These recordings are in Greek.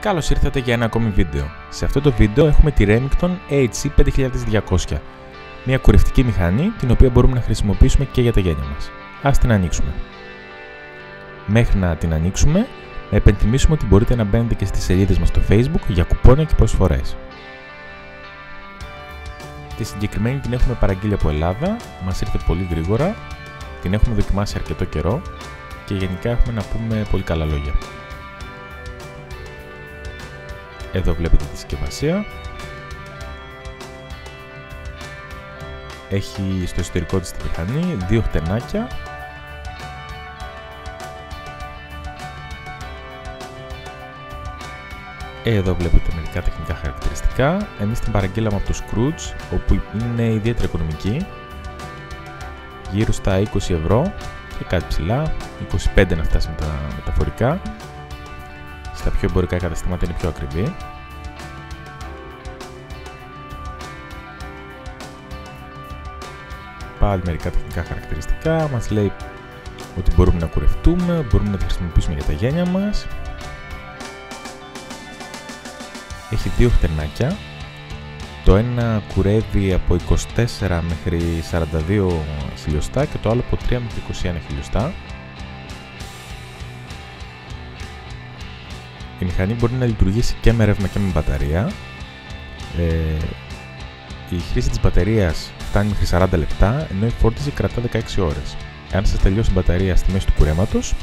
Καλώς ήρθατε για ένα ακόμη βίντεο. Σε αυτό το βίντεο έχουμε τη Remington HC5200, μια κουρευτική μηχανή την οποία μπορούμε να χρησιμοποιήσουμε και για τα γένια μας. Ας την ανοίξουμε. Μέχρι να την ανοίξουμε, να επενθυμίσουμε ότι μπορείτε να μπαίνετε και στις σελίδες μας στο Facebook για κουπόνια και προσφορές. Τη συγκεκριμένη την έχουμε παραγγείλει από Ελλάδα, μας ήρθε πολύ γρήγορα, την έχουμε δοκιμάσει αρκετό καιρό και γενικά έχουμε να πούμε πολύ καλά λόγια. Εδώ βλέπετε τη συσκευασία. Έχει στο εσωτερικό της τη μηχανή δύο χτενάκια. Εδώ βλέπετε μερικά τεχνικά χαρακτηριστικά. Εμείς την παραγγείλαμε από το Scrooge, όπου είναι ιδιαίτερα οικονομική, γύρω στα 20 ευρώ και κάτι ψηλά, 25 να φτάσει με τα μεταφορικά. Στα πιο εμπορικά καταστήματα είναι πιο ακριβή. Πάλι μερικά τεχνικά χαρακτηριστικά. Μας λέει ότι μπορούμε να κουρευτούμε, μπορούμε να τη χρησιμοποιήσουμε για τα γένια μας. Έχει δύο χτενάκια. Το ένα κουρεύει από 24 μέχρι 42 χιλιοστά και το άλλο από 3 μέχρι 21 χιλιοστά. Η μηχανή μπορεί να λειτουργήσει και με ρεύμα και με μπαταρία. Η χρήση της μπαταρίας φτάνει μέχρι 40 λεπτά, ενώ η φόρτιση κρατά 16 ώρες. Εάν σας τελειώσει η μπαταρία στη μέση του κουρέματος,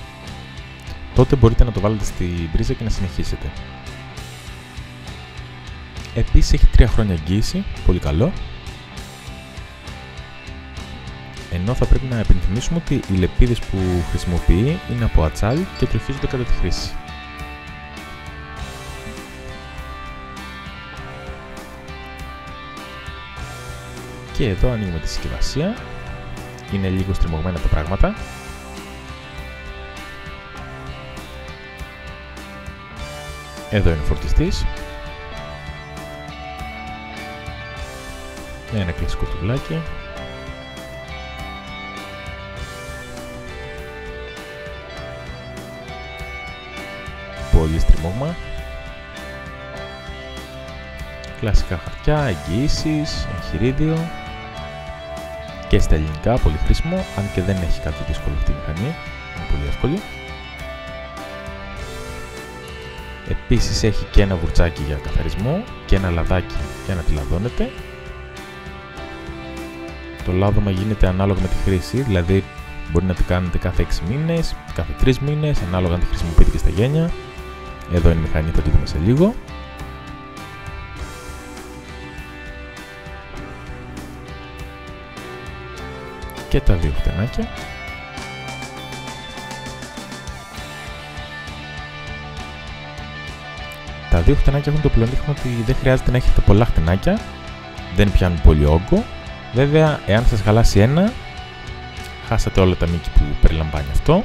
τότε μπορείτε να το βάλετε στην πρίζα και να συνεχίσετε. Επίσης έχει 3 χρόνια εγγύηση, πολύ καλό. Ενώ θα πρέπει να επενθυμίσουμε ότι οι λεπίδες που χρησιμοποιεί είναι από ατσάλι και τροχίζονται κατά τη χρήση. Και εδώ ανοίγουμε τη συσκευασία. Είναι λίγο στριμωγμένα τα πράγματα. Εδώ είναι ο φορτιστής. Ένα κλασικό τουβλάκι. Πολύ στριμώγμα. Κλασικά χαρτιά, εγγυήσεις, εγχειρίδιο. Και στα ελληνικά, πολύ χρήσιμο, αν και δεν έχει κάτι δύσκολο αυτή η μηχανή, είναι πολύ εύκολη. Επίσης έχει και ένα βουρτσάκι για καθαρισμό και ένα λαδάκι για να τη λαδώνετε. Το λάδωμα γίνεται ανάλογα με τη χρήση, δηλαδή μπορεί να το κάνετε κάθε 6 μήνες, κάθε 3 μήνες, ανάλογα αν τη χρησιμοποιείτε και στα γένια. Εδώ είναι η μηχανή, θα τη δούμε σε λίγο. Και τα δύο χτενάκια. Τα δύο χτενάκια έχουν το πλεονέκτημα ότι δεν χρειάζεται να έχετε πολλά χτενάκια, δεν πιάνουν πολύ όγκο. Βέβαια, εάν σας χαλάσει ένα, χάσατε όλα τα μήκη που περιλαμβάνει αυτό.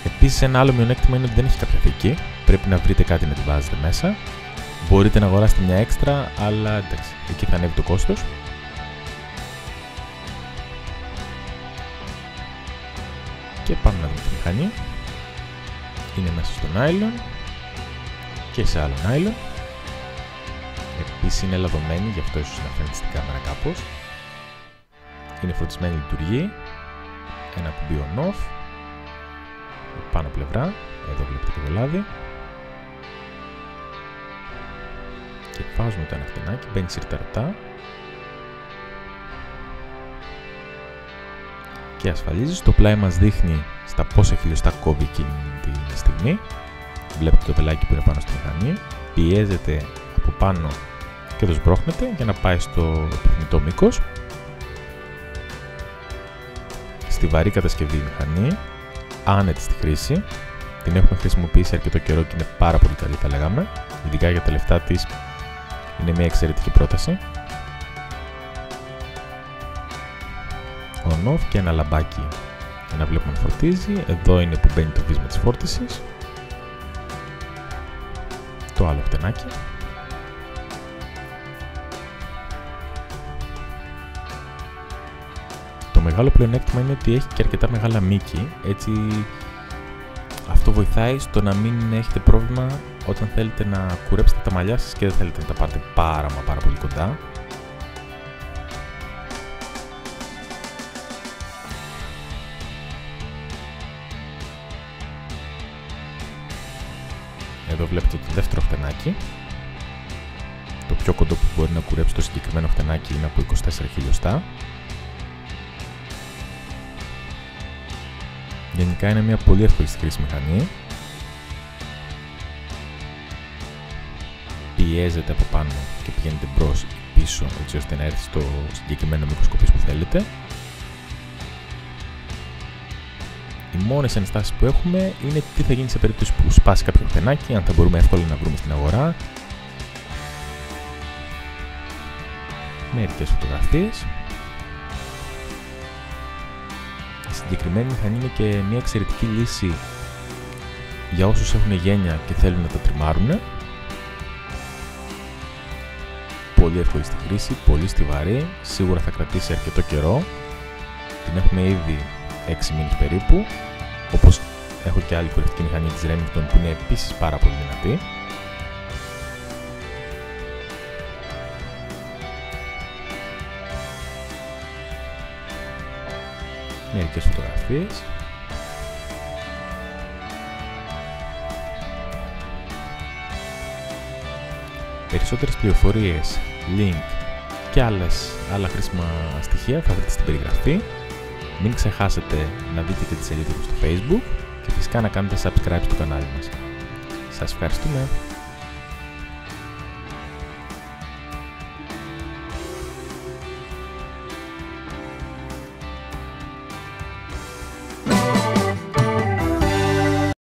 Επίσης, ένα άλλο μειονέκτημα είναι ότι δεν έχει κάποια θήκη, πρέπει να βρείτε κάτι να τη βάζετε μέσα. Μπορείτε να αγοράσετε μια έξτρα, αλλά εντάξει, εκεί θα ανέβει το κόστος. Και πάμε να δούμε τη μηχανή. Είναι μέσα στο νάιλον και σε άλλο νάιλον. Επίσης είναι λαδωμένη, γι' αυτό ίσως να φαίνεται στην κάμερα κάπως. Είναι φροντισμένη, λειτουργεί. Ένα κουμπί on-off. Πάνω πλευρά, εδώ βλέπετε και το λάδι. Και βάζουμε το ένα χτενάκι, μπαίνει συρταρωτά. Και ασφαλίζει. Το πλάι μας δείχνει στα πόσα χιλιοστά κόβει εκείνη τη στιγμή. Βλέπετε το πελάκι που είναι πάνω στη μηχανή. Πιέζεται από πάνω και το σμπρώχνεται για να πάει στο επιθυμητό μήκος. Στη βαρύ κατασκευή η μηχανή, άνετη στη χρήση. Την έχουμε χρησιμοποιήσει αρκετό καιρό και είναι πάρα πολύ καλή, θα λέγαμε. Ειδικά για τα λεφτά της είναι μια εξαιρετική πρόταση. On-off και ένα λαμπάκι για να βλέπουμε να φορτίζει. Εδώ είναι που μπαίνει το βίσμα της φόρτισης. Το άλλο χτενάκι. Το μεγάλο πλεονέκτημα είναι ότι έχει και αρκετά μεγάλα μήκη, έτσι αυτό βοηθάει στο να μην έχετε πρόβλημα όταν θέλετε να κουρέψετε τα μαλλιά σας και δεν θέλετε να τα πάρετε πάρα πολύ κοντά. Εδώ βλέπετε το δεύτερο χτενάκι. Το πιο κοντό που μπορεί να κουρέψει το συγκεκριμένο χτενάκι είναι από 24 χιλιοστά. Γενικά είναι μια πολύ εύκολη στη χρήση μηχανή. Πιέζεται από πάνω και πηγαίνετε μπρος ή πίσω έτσι ώστε να έρθει στο συγκεκριμένο μήκος κοπής που θέλετε. Οι μόνες ενστάσεις που έχουμε είναι τι θα γίνει σε περίπτωση που σπάσει κάποιο χτενάκι, αν θα μπορούμε εύκολα να βρούμε στην αγορά. Μερικές φωτογραφίες. Η συγκεκριμένη μηχανή είναι και μια εξαιρετική λύση για όσους έχουν γένια και θέλουν να τα τριμάρουν. Πολύ εύκολη στη χρήση, πολύ στιβαρή, σίγουρα θα κρατήσει αρκετό καιρό. Την έχουμε ήδη 6 μήνες περίπου, όπως έχω και άλλη κουρευτική μηχανή της Remington που είναι επίσης πάρα πολύ δυνατή. Μερικές φωτογραφίες. Περισσότερες πληροφορίες, link και άλλα χρήσιμα στοιχεία θα βρείτε στην περιγραφή. Μην ξεχάσετε να δείτε και τη σελίδα μου στο Facebook και φυσικά να κάνετε subscribe στο κανάλι μας. Σας ευχαριστούμε!